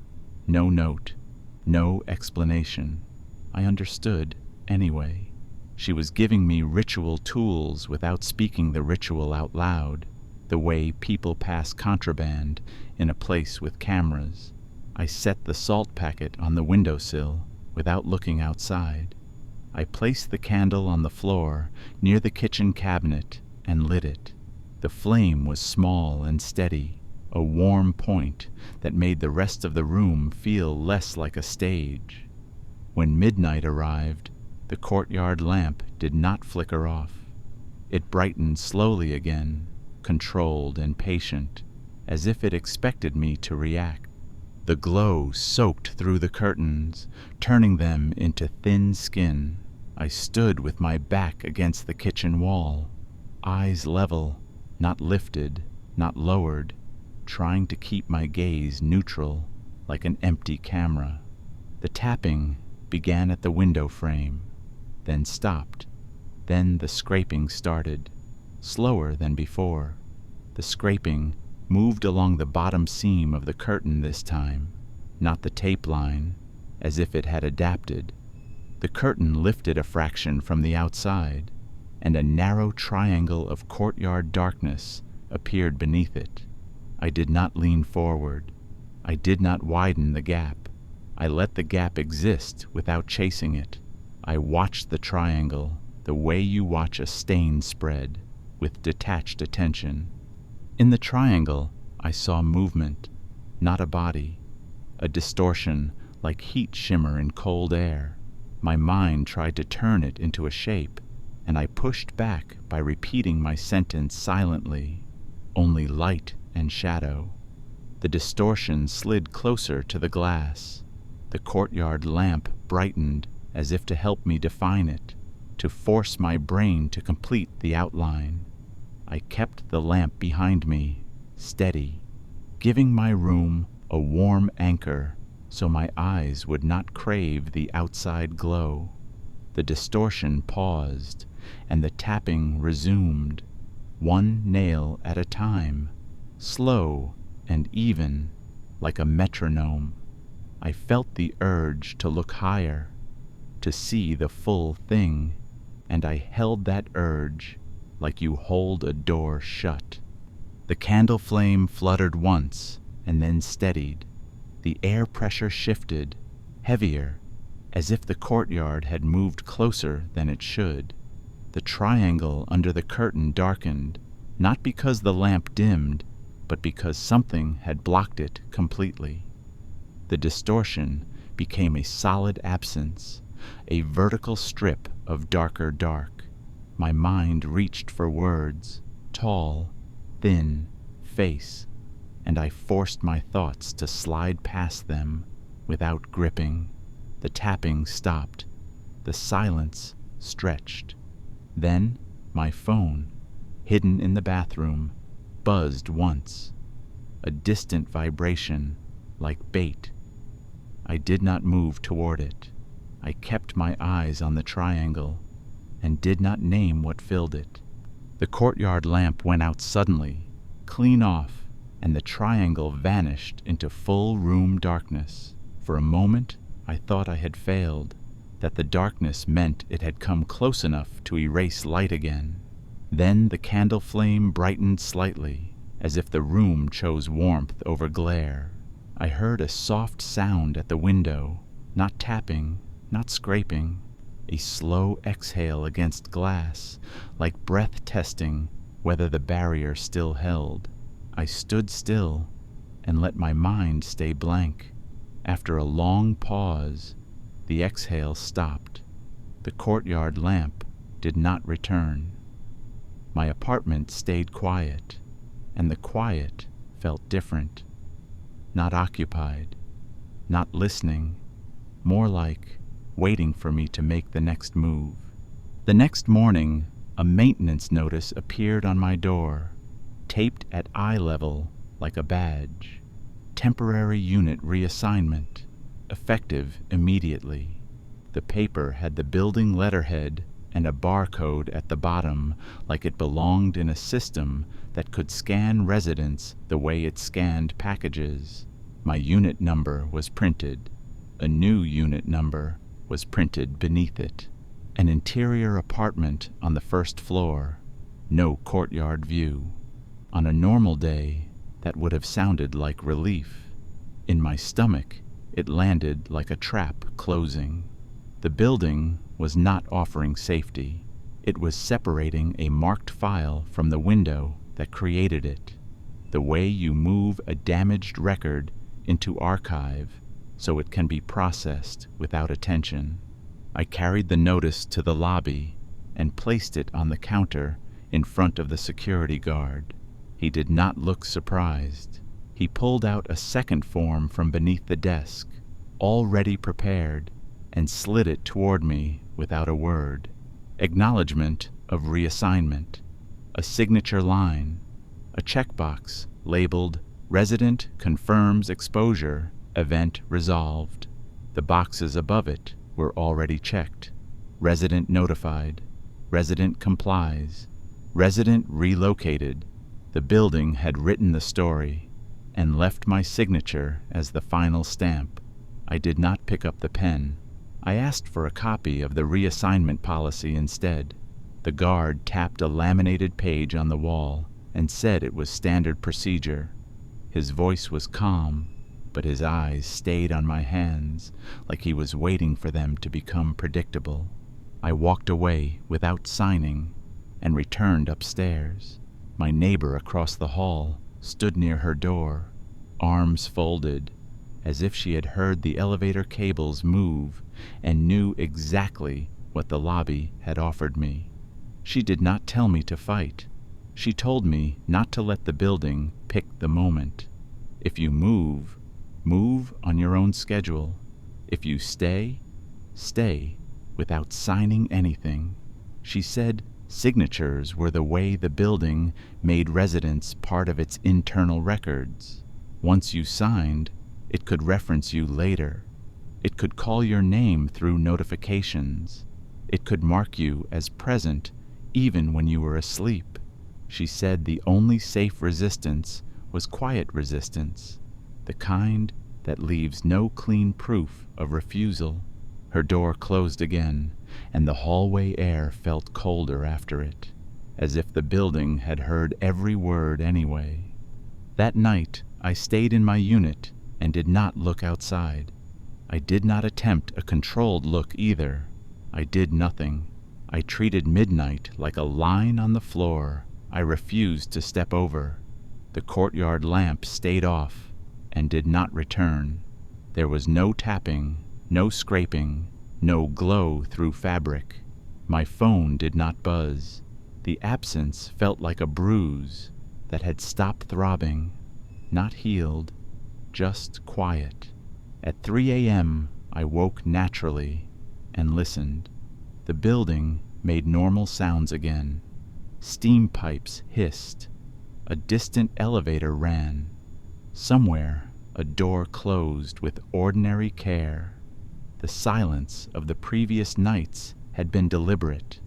A: No note, no explanation. I understood anyway. She was giving me ritual tools without speaking the ritual out loud, the way people pass contraband in a place with cameras. I set the salt packet on the windowsill without looking outside. I placed the candle on the floor near the kitchen cabinet and lit it. The flame was small and steady, a warm point that made the rest of the room feel less like a stage. When midnight arrived, the courtyard lamp did not flicker off. It brightened slowly again, controlled and patient, as if it expected me to react. The glow soaked through the curtains, turning them into thin skin. I stood with my back against the kitchen wall, eyes level, not lifted, not lowered, trying to keep my gaze neutral, like an empty camera. The tapping began at the window frame, then stopped. Then the scraping started, slower than before. The scraping moved along the bottom seam of the curtain this time, not the tape line, as if it had adapted. The curtain lifted a fraction from the outside, and a narrow triangle of courtyard darkness appeared beneath it. I did not lean forward. I did not widen the gap. I let the gap exist without chasing it. I watched the triangle the way you watch a stain spread, with detached attention. In the triangle, I saw movement, not a body, a distortion like heat shimmer in cold air. My mind tried to turn it into a shape, and I pushed back by repeating my sentence silently. Only light and shadow. The distortion slid closer to the glass. The courtyard lamp brightened as if to help me define it, to force my brain to complete the outline. I kept the lamp behind me, steady, giving my room a warm anchor so my eyes would not crave the outside glow. The distortion paused, and the tapping resumed, one nail at a time, slow and even, like a metronome. I felt the urge to look higher, to see the full thing, and I held that urge like you hold a door shut. The candle flame fluttered once and then steadied. The air pressure shifted, heavier, as if the courtyard had moved closer than it should. The triangle under the curtain darkened, not because the lamp dimmed, but because something had blocked it completely. The distortion became a solid absence, a vertical strip of darker dark. My mind reached for words, tall, thin, face, and I forced my thoughts to slide past them without gripping. The tapping stopped. The silence stretched. Then my phone, hidden in the bathroom, buzzed once. A distant vibration, like bait. I did not move toward it. I kept my eyes on the triangle and did not name what filled it. The courtyard lamp went out suddenly, clean off, and the triangle vanished into full room darkness. For a moment, I thought I had failed, that the darkness meant it had come close enough to erase light again. Then the candle flame brightened slightly, as if the room chose warmth over glare. I heard a soft sound at the window, not tapping, not scraping, a slow exhale against glass, like breath testing whether the barrier still held. I stood still and let my mind stay blank. After a long pause, the exhale stopped. The courtyard lamp did not return. My apartment stayed quiet, and the quiet felt different. Not occupied, not listening, more like waiting for me to make the next move. The next morning, a maintenance notice appeared on my door, taped at eye level like a badge. Temporary unit reassignment, effective immediately. The paper had the building letterhead and a barcode at the bottom, like it belonged in a system that could scan residents the way it scanned packages. My unit number was printed. A new unit number was printed beneath it. An interior apartment on the first floor. No courtyard view. On a normal day, that would have sounded like relief. In my stomach, it landed like a trap closing. The building was not offering safety. It was separating a marked file from the window that created it. The way you move a damaged record into archive so it can be processed without attention. I carried the notice to the lobby and placed it on the counter in front of the security guard. He did not look surprised. He pulled out a second form from beneath the desk, already prepared, and slid it toward me without a word. Acknowledgement of reassignment. A signature line. A checkbox labeled Resident confirms exposure, event resolved. The boxes above it were already checked. Resident notified. Resident complies. Resident relocated. The building had written the story and left my signature as the final stamp. I did not pick up the pen. I asked for a copy of the reassignment policy instead. The guard tapped a laminated page on the wall and said it was standard procedure. His voice was calm, but his eyes stayed on my hands like he was waiting for them to become predictable. I walked away without signing and returned upstairs. My neighbor across the hall stood near her door, arms folded, as if she had heard the elevator cables move and knew exactly what the lobby had offered me. She did not tell me to fight. She told me not to let the building pick the moment. If you move, move on your own schedule. If you stay, stay without signing anything. She said signatures were the way the building made residents part of its internal records. Once you signed, it could reference you later. It could call your name through notifications. It could mark you as present even when you were asleep. She said the only safe resistance was quiet resistance, the kind that leaves no clean proof of refusal. Her door closed again, and the hallway air felt colder after it, as if the building had heard every word anyway. That night, I stayed in my unit and did not look outside. I did not attempt a controlled look either. I did nothing. I treated midnight like a line on the floor I refused to step over. The courtyard lamp stayed off and did not return. There was no tapping, no scraping, no glow through fabric. My phone did not buzz. The absence felt like a bruise that had stopped throbbing, not healed, just quiet. At 3 a.m., I woke naturally and listened. The building made normal sounds again. Steam pipes hissed. A distant elevator ran. Somewhere, a door closed with ordinary care. The silence of the previous nights had been deliberate.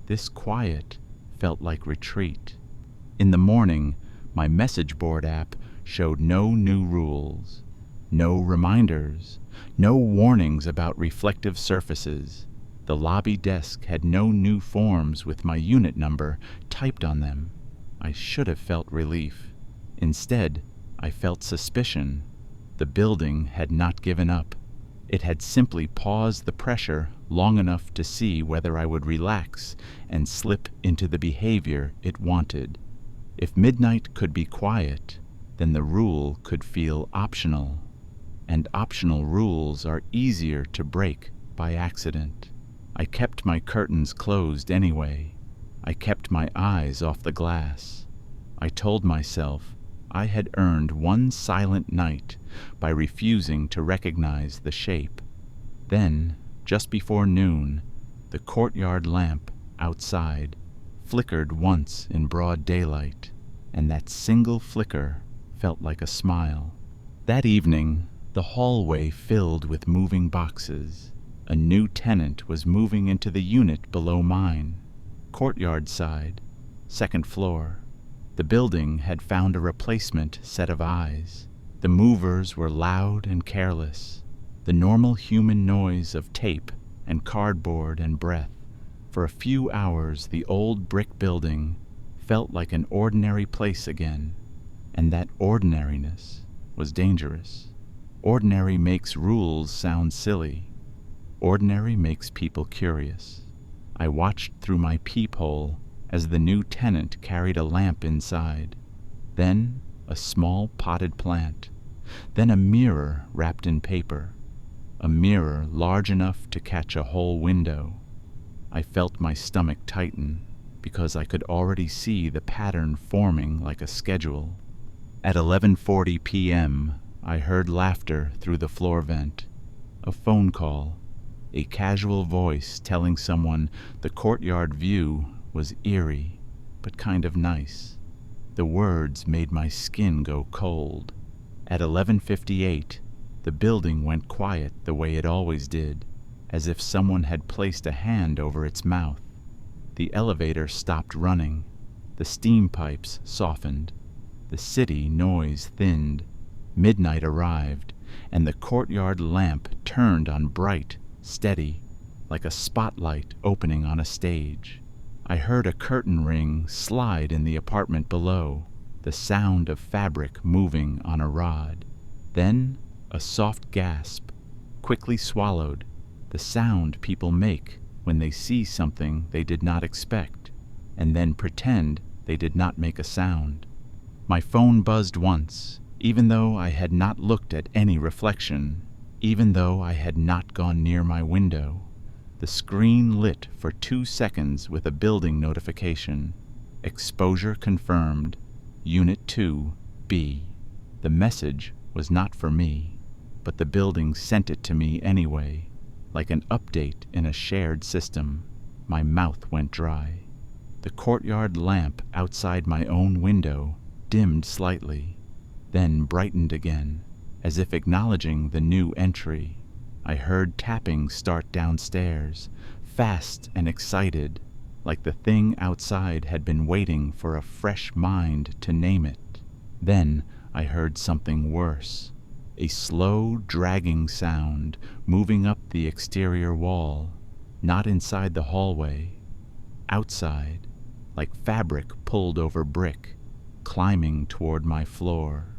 A: This quiet felt like retreat. In the morning, my message board app showed no new rules, no reminders, no warnings about reflective surfaces. The lobby desk had no new forms with my unit number typed on them. I should have felt relief. Instead, I felt suspicion. The building had not given up. It had simply paused the pressure long enough to see whether I would relax and slip into the behavior it wanted. If midnight could be quiet, then the rule could feel optional. And optional rules are easier to break by accident. I kept my curtains closed anyway. I kept my eyes off the glass. I told myself I had earned one silent night by refusing to recognize the shape. Then, just before noon, the courtyard lamp outside flickered once in broad daylight, and that single flicker felt like a smile. That evening, the hallway filled with moving boxes. A new tenant was moving into the unit below mine, courtyard side, second floor. The building had found a replacement set of eyes. The movers were loud and careless, the normal human noise of tape and cardboard and breath. For a few hours, the old brick building felt like an ordinary place again, and that ordinariness was dangerous. Ordinary makes rules sound silly. Ordinary makes people curious. I watched through my peephole as the new tenant carried a lamp inside, then a small potted plant, then a mirror wrapped in paper, a mirror large enough to catch a whole window. I felt my stomach tighten because I could already see the pattern forming like a schedule. At 11:40 p.m., I heard laughter through the floor vent, a phone call, a casual voice telling someone the courtyard view was eerie, but kind of nice. The words made my skin go cold. At 11:58, the building went quiet the way it always did, as if someone had placed a hand over its mouth. The elevator stopped running. The steam pipes softened. The city noise thinned. Midnight arrived, and the courtyard lamp turned on bright, steady, like a spotlight opening on a stage. I heard a curtain ring slide in the apartment below, the sound of fabric moving on a rod. Then a soft gasp, quickly swallowed, the sound people make when they see something they did not expect, and then pretend they did not make a sound. My phone buzzed once, even though I had not looked at any reflection, even though I had not gone near my window. The screen lit for 2 seconds with a building notification. Exposure confirmed. Unit 2, B. The message was not for me, but the building sent it to me anyway, like an update in a shared system. My mouth went dry. The courtyard lamp outside my own window dimmed slightly, then brightened again, as if acknowledging the new entry. I heard tapping start downstairs, fast and excited, like the thing outside had been waiting for a fresh mind to name it. Then I heard something worse, a slow, dragging sound moving up the exterior wall, not inside the hallway, outside, like fabric pulled over brick, climbing toward my floor.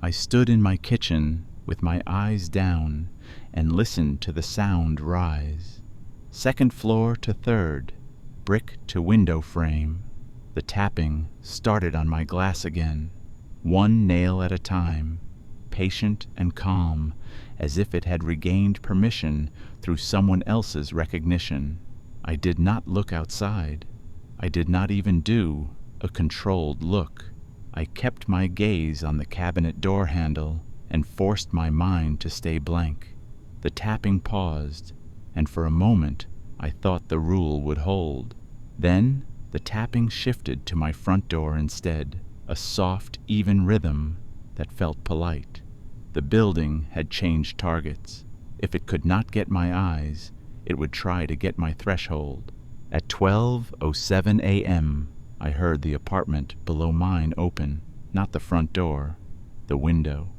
A: I stood in my kitchen with my eyes down and listened to the sound rise. 2nd floor to 3rd, brick to window frame. The tapping started on my glass again, one nail at a time, patient and calm, as if it had regained permission through someone else's recognition. I did not look outside. I did not even do a controlled look. I kept my gaze on the cabinet door handle and forced my mind to stay blank. The tapping paused, and for a moment I thought the rule would hold. Then the tapping shifted to my front door instead, a soft, even rhythm that felt polite. The building had changed targets. If it could not get my eyes, it would try to get my threshold. At 12:07 a.m., I heard the apartment below mine open, not the front door, the window.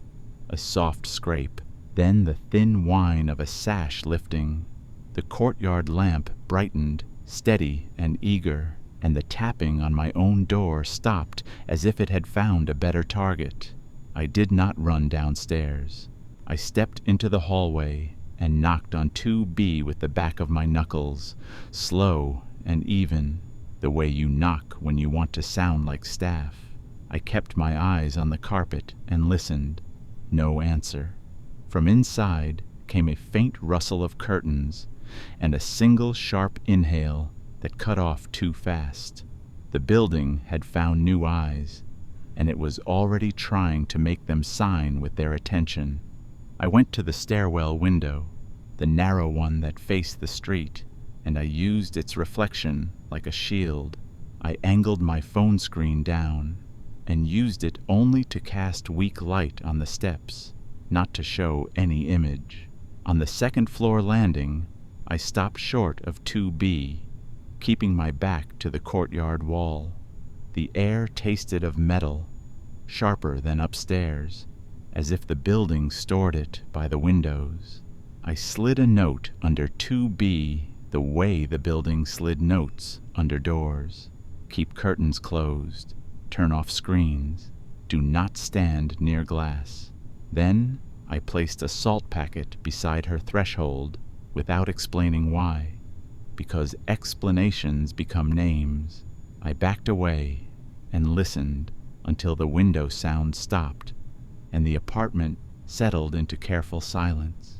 A: A soft scrape, then the thin whine of a sash lifting. The courtyard lamp brightened, steady and eager, and the tapping on my own door stopped as if it had found a better target. I did not run downstairs. I stepped into the hallway and knocked on 2B with the back of my knuckles, slow and even, the way you knock when you want to sound like staff. I kept my eyes on the carpet and listened. No answer. From inside came a faint rustle of curtains and a single sharp inhale that cut off too fast. The building had found new eyes, and it was already trying to make them sign with their attention. I went to the stairwell window, the narrow one that faced the street, and I used its reflection like a shield. I angled my phone screen down and used it only to cast weak light on the steps, not to show any image. On the 2nd floor landing, I stopped short of 2B, keeping my back to the courtyard wall. The air tasted of metal, sharper than upstairs, as if the building stored it by the windows. I slid a note under 2B the way the building slid notes under doors. Keep curtains closed. Turn off screens. Do not stand near glass. Then I placed a salt packet beside her threshold without explaining why, because explanations become names. I backed away and listened until the window sound stopped and the apartment settled into careful silence.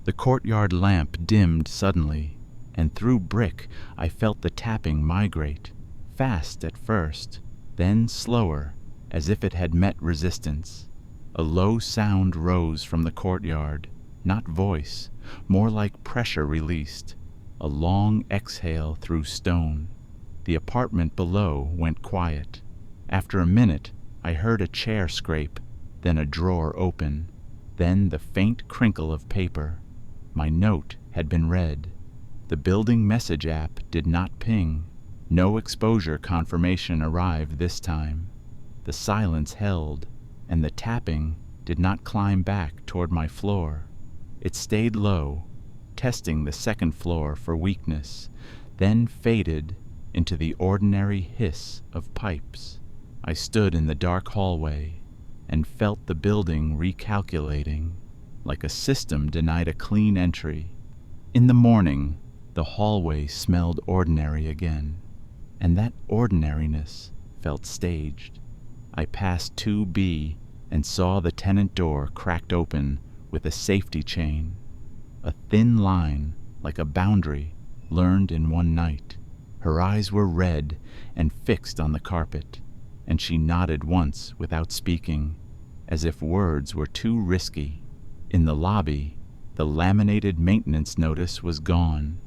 A: The courtyard lamp dimmed suddenly, and through brick I felt the tapping migrate, fast at first, then slower, as if it had met resistance. A low sound rose from the courtyard, not voice, more like pressure released, a long exhale through stone. The apartment below went quiet. After a minute, I heard a chair scrape, then a drawer open, then the faint crinkle of paper. My note had been read. The building message app did not ping. No exposure confirmation arrived this time. The silence held, and the tapping did not climb back toward my floor. It stayed low, testing the 2nd floor for weakness, then faded into the ordinary hiss of pipes. I stood in the dark hallway and felt the building recalculating, like a system denied a clean entry. In the morning, the hallway smelled ordinary again, and that ordinariness felt staged. I passed 2B and saw the tenant door cracked open with a safety chain. A thin line, like a boundary, learned in one night. Her eyes were red and fixed on the carpet, and she nodded once without speaking, as if words were too risky. In the lobby, the laminated maintenance notice was gone.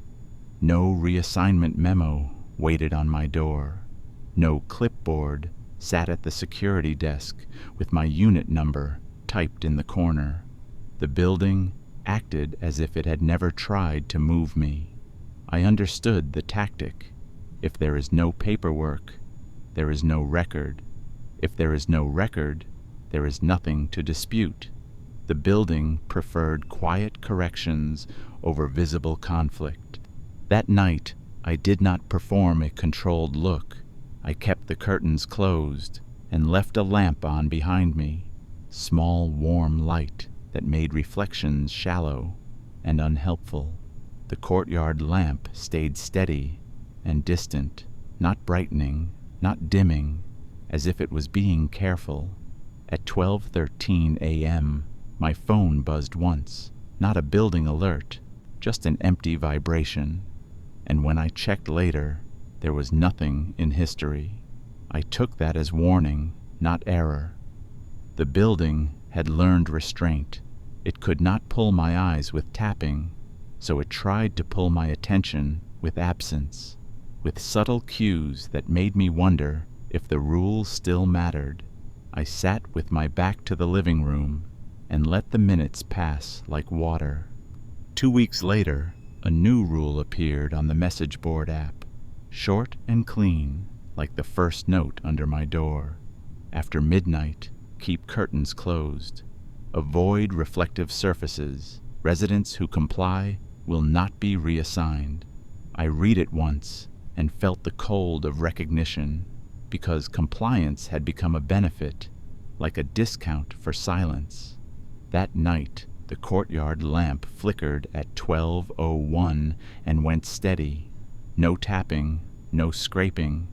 A: No reassignment memo waited on my door. No clipboard sat at the security desk with my unit number typed in the corner. The building acted as if it had never tried to move me. I understood the tactic. If there is no paperwork, there is no record. If there is no record, there is nothing to dispute. The building preferred quiet corrections over visible conflict. That night, I did not perform a controlled look. I kept the curtains closed and left a lamp on behind me, small warm light that made reflections shallow and unhelpful. The courtyard lamp stayed steady and distant, not brightening, not dimming, as if it was being careful. At 12:13 a.m., my phone buzzed once, not a building alert, just an empty vibration. And when I checked later, there was nothing in history. I took that as warning, not error. The building had learned restraint. It could not pull my eyes with tapping, so it tried to pull my attention with absence, with subtle cues that made me wonder if the rules still mattered. I sat with my back to the living room and let the minutes pass like water. 2 weeks later, a new rule appeared on the message board app, short and clean, like the first note under my door. After midnight, keep curtains closed. Avoid reflective surfaces. Residents who comply will not be reassigned. I read it once and felt the cold of recognition, because compliance had become a benefit, like a discount for silence. That night, the courtyard lamp flickered at 12:01 and went steady. No tapping, no scraping.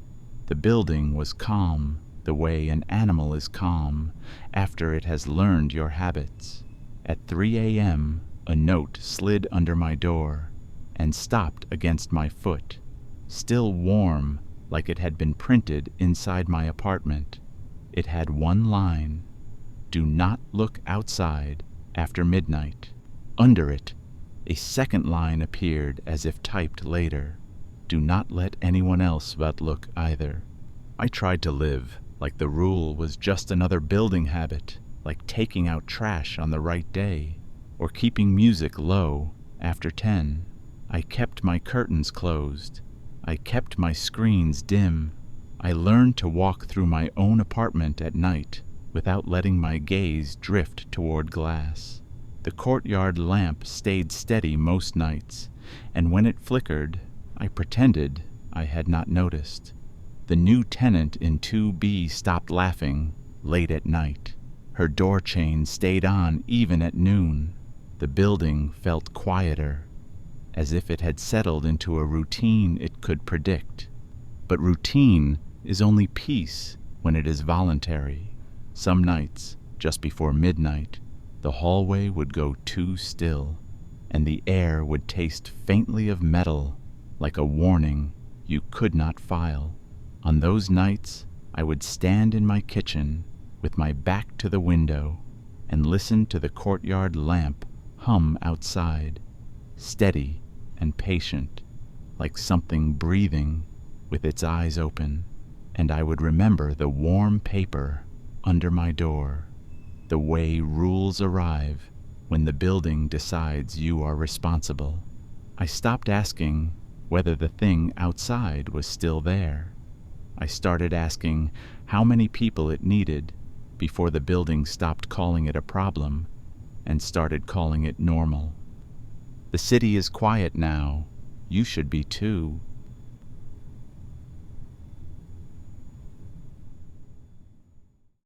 A: The building was calm, the way an animal is calm after it has learned your habits. At 3 a.m., a note slid under my door and stopped against my foot, still warm, like it had been printed inside my apartment. It had one line: "Do not look outside after midnight." Under it, a second line appeared as if typed later: "Do not let anyone else but look either." I tried to live like the rule was just another building habit, like taking out trash on the right day, or keeping music low after 10. I kept my curtains closed. I kept my screens dim. I learned to walk through my own apartment at night without letting my gaze drift toward glass. The courtyard lamp stayed steady most nights, and when it flickered, I pretended I had not noticed. The new tenant in 2B stopped laughing late at night. Her door chain stayed on even at noon. The building felt quieter, as if it had settled into a routine it could predict. But routine is only peace when it is voluntary. Some nights, just before midnight, the hallway would go too still, and the air would taste faintly of metal, like a warning you could not file. On those nights, I would stand in my kitchen with my back to the window and listen to the courtyard lamp hum outside, steady and patient, like something breathing with its eyes open. And I would remember the warm paper under my door, the way rules arrive when the building decides you are responsible. I stopped asking whether the thing outside was still there. I started asking how many people it needed before the building stopped calling it a problem and started calling it normal. The city is quiet now. You should be too.